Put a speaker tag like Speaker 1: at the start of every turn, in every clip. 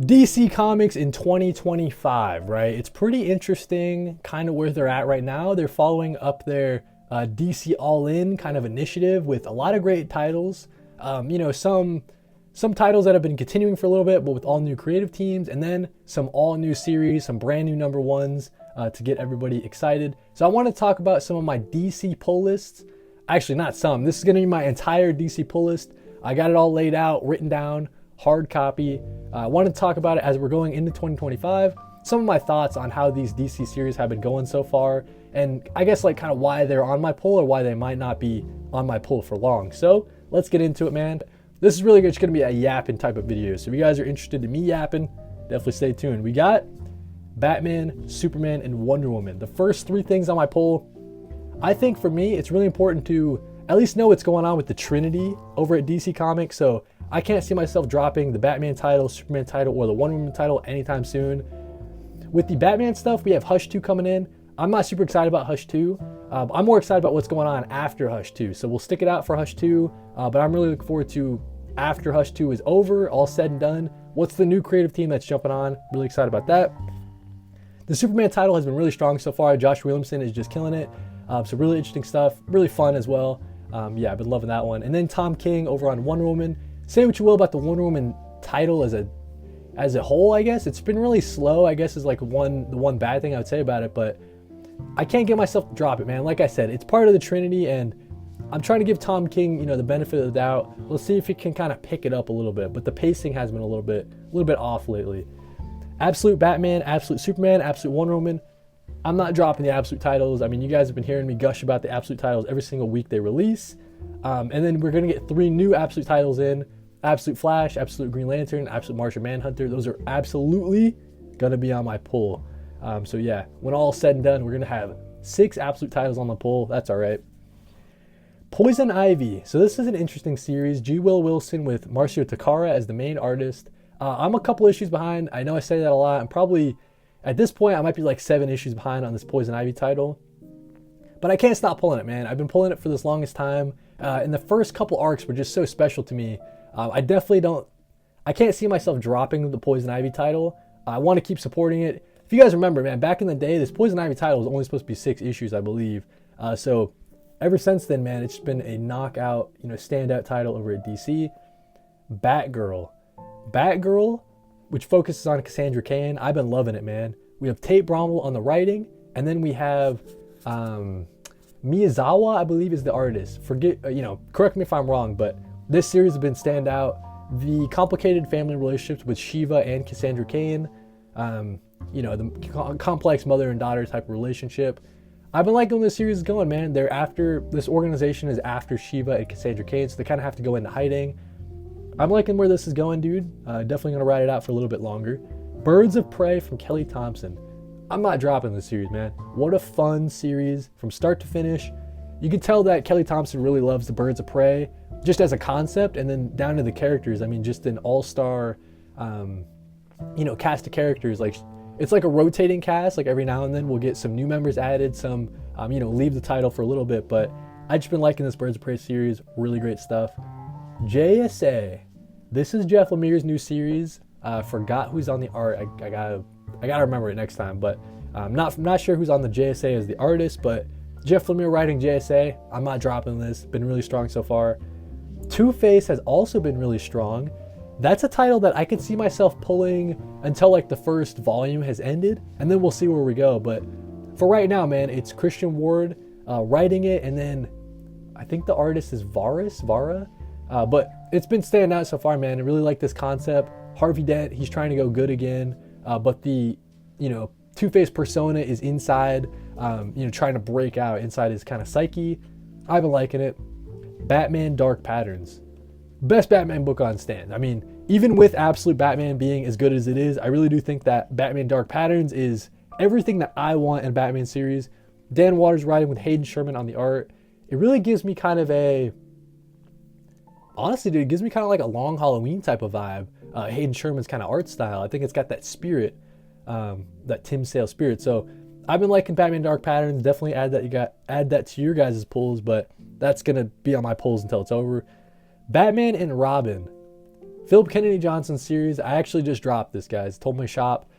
Speaker 1: DC Comics in 2025, right? It's pretty interesting kind of where they're at right now. They're following up their DC All In kind of initiative with a lot of great titles. Some titles that have been continuing for a little bit, but with all new creative teams, and then some all new series, some brand new number ones to get everybody excited. So I want to talk about some of my DC pull lists. Actually, not some. This is going to be my entire DC pull list. I got it all laid out, written down, hard copy. I want to talk about it as we're going into 2025. Some of my thoughts on how these DC series have been going so far, and I guess like kind of why they're on my pull or why they might not be on my pull for long. So let's get into it, man. This is really just going to be a yapping type of video. So if you guys are interested in me yapping, definitely stay tuned. We got Batman, Superman, and Wonder Woman. The first three things on my poll. I think for me, it's really important to at least know what's going on with the Trinity over at DC Comics. So I can't see myself dropping the Batman title, Superman title, or the Wonder Woman title anytime soon. With the Batman stuff, we have Hush 2 coming in. I'm not super excited about Hush 2. I'm more excited about what's going on after Hush 2. So we'll stick it out for Hush 2, but I'm really looking forward to after Hush 2 is over, all said and done. What's the new creative team that's jumping on? Really excited about that. The Superman title has been really strong so far. Josh Williamson is just killing it. So really interesting stuff, really fun as well. Yeah, I've been loving that one. And then Tom King over on Wonder Woman. Say what you will about the Wonder Woman title as a whole, I guess. It's been really slow, I guess, is like the one bad thing I would say about it, but I can't get myself to drop it, man. Like I said, it's part of the Trinity, and I'm trying to give Tom King, the benefit of the doubt. Let's see if he can kind of pick it up a little bit, but the pacing has been a little bit off lately. Absolute Batman, Absolute Superman, Absolute Wonder Woman. I'm not dropping the Absolute titles. I mean, you guys have been hearing me gush about the Absolute titles every single week they release. And then we're going to get 3 new Absolute titles in. Absolute Flash, Absolute Green Lantern, Absolute Martian Manhunter. Those are absolutely going to be on my pull. So yeah, when all said and done, we're going to have 6 Absolute titles on the pull. That's all right. Poison Ivy. So this is an interesting series. G. Will Wilson with Marcio Takara as the main artist. I'm a couple issues behind. I know I say that a lot. I'm probably, at this point, I might be like 7 issues behind on this Poison Ivy title. But I can't stop pulling it, man. I've been pulling it for this longest time. And the first couple arcs were just so special to me. I can't see myself dropping the Poison Ivy title. I want to keep supporting it. If you guys remember, man, back in the day, this Poison Ivy title was only supposed to be 6 issues, I believe. So ever since then, man, it's been a knockout, standout title over at DC. Batgirl. Batgirl, which focuses on Cassandra Cain. I've been loving it, man. We have Tate Bromwell on the writing, and then we have Miyazawa, I believe, is the artist. Correct me if I'm wrong, but this series has been standout. The complicated family relationships with Shiva and Cassandra Cain, the complex mother and daughter type of relationship. I've been liking where this series is going, man. This organization is after Shiva and Cassandra Cain, so they kind of have to go into hiding. I'm liking where this is going, dude. Definitely gonna ride it out for a little bit longer. Birds of Prey from Kelly Thompson. I'm not dropping this series, man. What a fun series from start to finish. You can tell that Kelly Thompson really loves the Birds of Prey, just as a concept, and then down to the characters. I mean, just an all-star, cast of characters. Like, it's like a rotating cast. Like every now and then we'll get some new members added, some, leave the title for a little bit. But I've just been liking this Birds of Prey series. Really great stuff. JSA. This is Jeff Lemire's new series. Forgot who's on the art. I gotta remember it next time. But I'm not sure who's on the JSA as the artist. But Jeff Lemire writing JSA. I'm not dropping this. Been really strong so far. Two-Face has also been really strong. That's a title that I could see myself pulling until like the first volume has ended, and then we'll see where we go. But for right now, man, it's Christian Ward writing it, and then I think the artist is Vara. But it's been standing out so far, man. I really like this concept. Harvey Dent, he's trying to go good again, but the Two-Face persona is inside, trying to break out inside his kind of psyche. I've been liking it. Batman Dark Patterns. Best Batman book on stand. I mean, even with Absolute Batman being as good as it is, I really do think that Batman Dark Patterns is everything that I want in a Batman series. Dan Waters writing with Hayden Sherman on the art. It really gives me kind of honestly, dude, it gives me kind of like a Long Halloween type of vibe. Hayden Sherman's kind of art style. I think it's got that spirit, that Tim Sale spirit. So I've been liking Batman Dark Patterns. Definitely add that to your guys' pulls, but that's gonna be on my pulls until it's over. Batman and Robin Philip Kennedy Johnson series, I actually just dropped this, guys. Told my shop.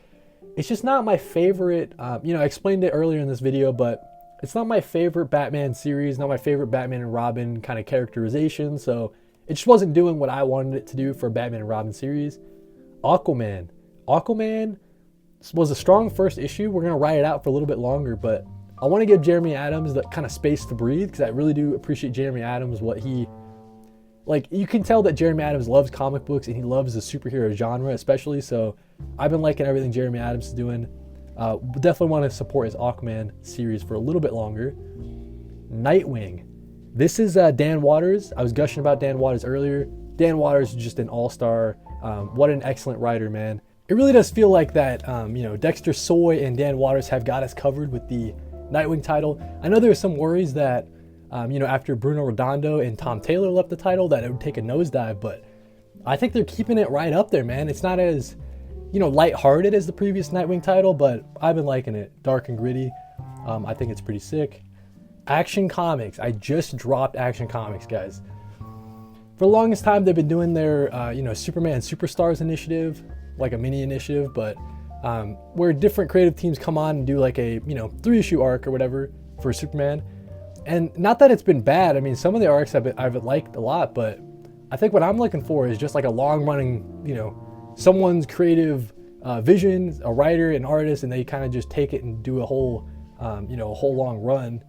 Speaker 1: It's just not my favorite. I explained it earlier in this video, but it's not my favorite Batman series, not my favorite Batman and Robin kind of characterization. So it just wasn't doing what I wanted it to do for a Batman and Robin series. Aquaman was a strong first issue. We're going to ride it out for a little bit longer, but I want to give Jeremy Adams the kind of space to breathe, because I really do appreciate Jeremy Adams, you can tell that Jeremy Adams loves comic books and he loves the superhero genre especially, so I've been liking everything Jeremy Adams is doing. Definitely want to support his Aquaman series for a little bit longer. Nightwing. This is Dan Watters. I was gushing about Dan Watters earlier. Dan Watters is just an all-star. What an excellent writer, man. It really does feel like that, Dexter Soy and Dan Watters have got us covered with the Nightwing title. I know there were some worries that, after Bruno Redondo and Tom Taylor left the title, that it would take a nosedive, but I think they're keeping it right up there, man. It's not as, lighthearted as the previous Nightwing title, but I've been liking it. Dark and gritty. I think it's pretty sick. Action Comics. I just dropped Action Comics, guys. For the longest time, they've been doing their, Superman Superstars initiative, like a mini initiative, but where different creative teams come on and do like a, 3-issue arc or whatever for Superman. And not that it's been bad. I mean, some of the arcs I've liked a lot, but I think what I'm looking for is just like a long running, someone's creative vision, a writer, an artist, and they kind of just take it and do a whole long run.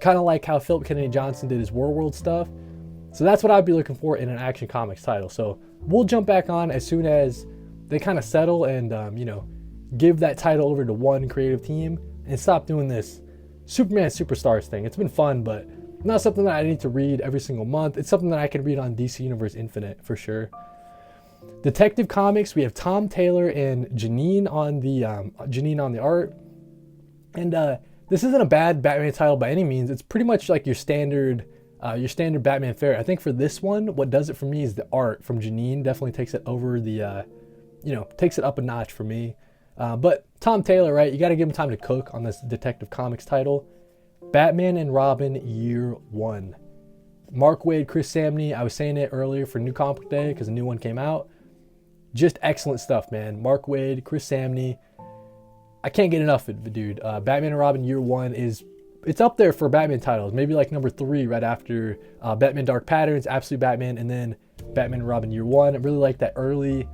Speaker 1: Kind of like how Philip Kennedy Johnson did his World stuff. So that's what I'd be looking for in an Action Comics title. So we'll jump back on as soon as they kind of settle and, give that title over to one creative team and stop doing this Superman Superstars thing. It's been fun, but not something that I need to read every single month. It's something that I can read on DC Universe Infinite for sure. Detective Comics, we have Tom Taylor and Janine on the art. And this isn't a bad Batman title by any means. It's pretty much like your standard Batman fare. I think for this one, what does it for me is the art from Janine definitely takes it over the, takes it up a notch for me. But Tom Taylor, right? You got to give him time to cook on this Detective Comics title. Batman and Robin Year 1. Mark Waid, Chris Samney. I was saying it earlier for New Comic Book Day because a new one came out. Just excellent stuff, man. Mark Waid, Chris Samney. I can't get enough of it, dude. Batman and Robin Year 1 it's up there for Batman titles. Maybe like number 3 right after Batman Dark Patterns, Absolute Batman, and then Batman and Robin Year 1. I really like that early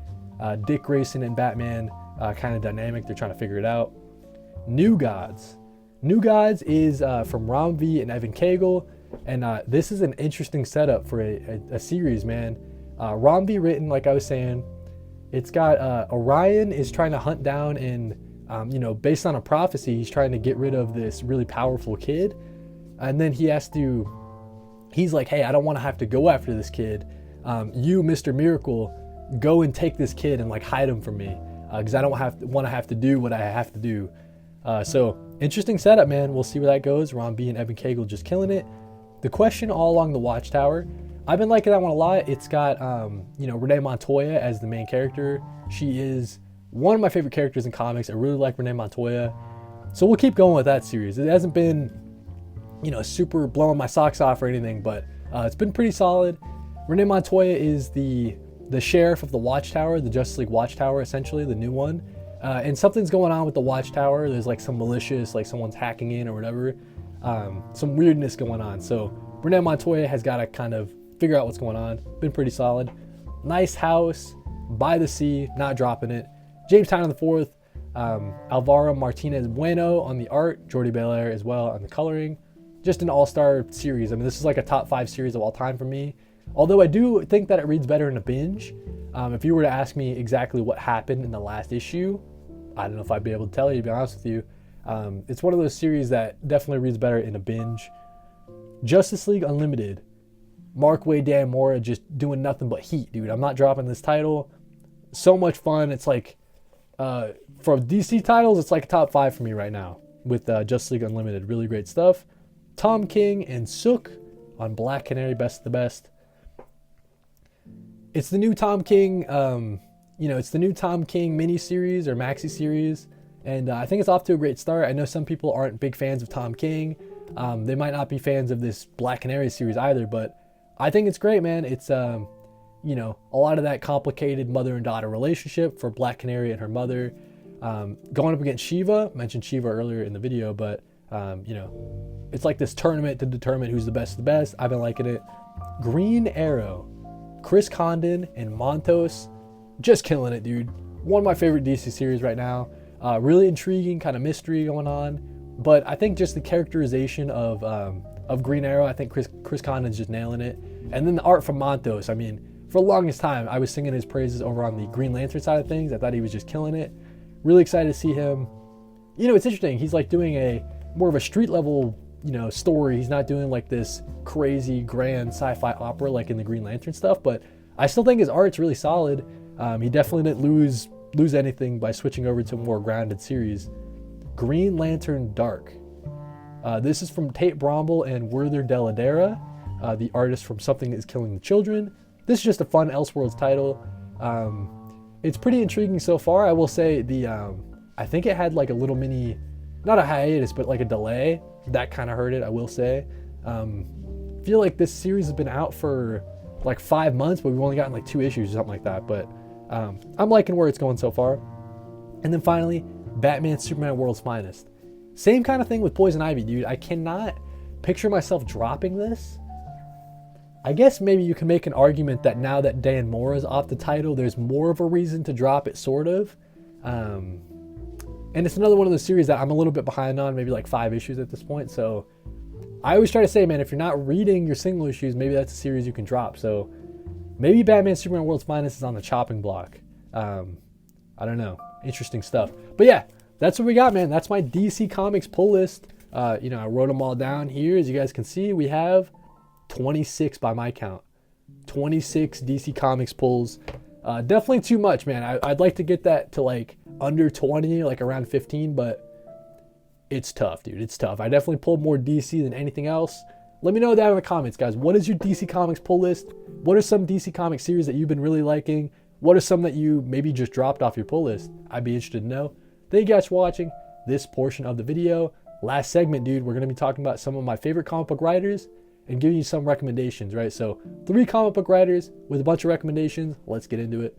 Speaker 1: Dick Grayson and Batman kind of dynamic. They're trying to figure it out. New Gods. New Gods is from Ron V and Evan Cagle, and this is an interesting setup for a series, man. Ron V written, like I was saying, it's got Orion is trying to hunt down and based on a prophecy, he's trying to get rid of this really powerful kid, and then he's like, hey, I don't want to have to go after this kid. You, Mr. Miracle, go and take this kid and like hide him from me, because I don't want to have to do what I have to do. So interesting setup, man. We'll see where that goes. Ron B and Evan Cagle just killing it. The Question all along the Watchtower. I've been liking that one a lot. It's got Renee Montoya as the main character. She is one of my favorite characters in comics. I really like Renee Montoya. So we'll keep going with that series. It hasn't been, super blowing my socks off or anything, but it's been pretty solid. Renee Montoya is the sheriff of the Watchtower, the Justice League Watchtower, essentially, the new one. And something's going on with the Watchtower. There's like some malicious, like someone's hacking in or whatever. Some weirdness going on. So Renee Montoya has got to kind of figure out what's going on. Been pretty solid. Nice house by the sea, not dropping it. James Tynion IV, Alvaro Martinez Bueno on the art, Jordi Belair as well on the coloring. Just an all-star series. I mean, this is like a top 5 series of all time for me. Although I do think that it reads better in a binge. If you were to ask me exactly what happened in the last issue, I don't know if I'd be able to tell you, to be honest with you. It's one of those series that definitely reads better in a binge. Justice League Unlimited. Mark Waid, Dan Mora just doing nothing but heat, dude. I'm not dropping this title. So much fun. It's like, for DC titles, it's like a top 5 for me right now with Justice League Unlimited. Really great stuff. Tom King and Sook on Black Canary, best of the best. It's the new Tom King, it's the new Tom King mini-series or maxi-series, and I think it's off to a great start. I know some people aren't big fans of Tom King. They might not be fans of this Black Canary series either, but I think it's great, man. It's, you know, a lot of that complicated mother and daughter relationship for Black Canary and her mother. Going up against Shiva, mentioned Shiva earlier in the video, but you know, it's like this tournament to determine who's the best of the best. I've been liking it. Green Arrow, Chris Condon and Montos, just killing it, dude. One of my favorite DC series right now. Really intriguing, kind of mystery going on. But I think just the characterization of Green Arrow, I think Chris Condon's just nailing it. And then the art from Montos. I mean, for the longest time, I was singing his praises over on the Green Lantern side of things. I thought he was just killing it. Really excited to see him. You know, it's interesting. He's like doing a more of a street level, you know, story. He's not doing like this crazy grand sci-fi opera like in the Green Lantern stuff. But I still think his art's really solid. He definitely didn't lose anything by switching over to a more grounded series. Green Lantern Dark. This is from Tate Bromble and Werther Deladera, the artist from Something Is Killing the Children. This is just a fun Elseworlds title. It's pretty intriguing so far. I will say I think it had like a little mini, not a hiatus, but like a delay. That kind of hurt it, I will say. Feel like this series has been out for like 5 months, but we've only gotten like 2 issues or something like that. But I'm liking where it's going so far. And then finally, Batman Superman World's Finest. Same kind of thing with Poison Ivy, dude. I cannot picture myself dropping this. I guess maybe you can make an argument that now that Dan Mora is off the title, there's more of a reason to drop it, sort of. And it's another one of the series that I'm a little bit behind on, maybe like 5 issues at this point. So I always try to say, man, if you're not reading your single issues, maybe that's a series you can drop. So maybe Batman Superman World's Finest is on the chopping block. I don't know. Interesting stuff. But yeah, that's what we got, man. That's my DC Comics pull list. You know, I wrote them all down here. As you guys can see, we have 26 by my count. 26 DC Comics pulls. Definitely too much, man. I'd like to get that to like under 20, like around 15, but it's tough, dude. It's tough. I definitely pulled more DC than anything else. Let me know that in the comments, guys. What is your DC Comics pull list? What are some DC Comics series that you've been really liking? What are some that you maybe just dropped off your pull list? I'd be interested to know. Thank you guys for watching this portion of the video. Last segment, dude, we're going to be talking about some of my favorite comic book writers and giving you some recommendations, right? So 3 comic book writers with a bunch of recommendations. Let's get into it.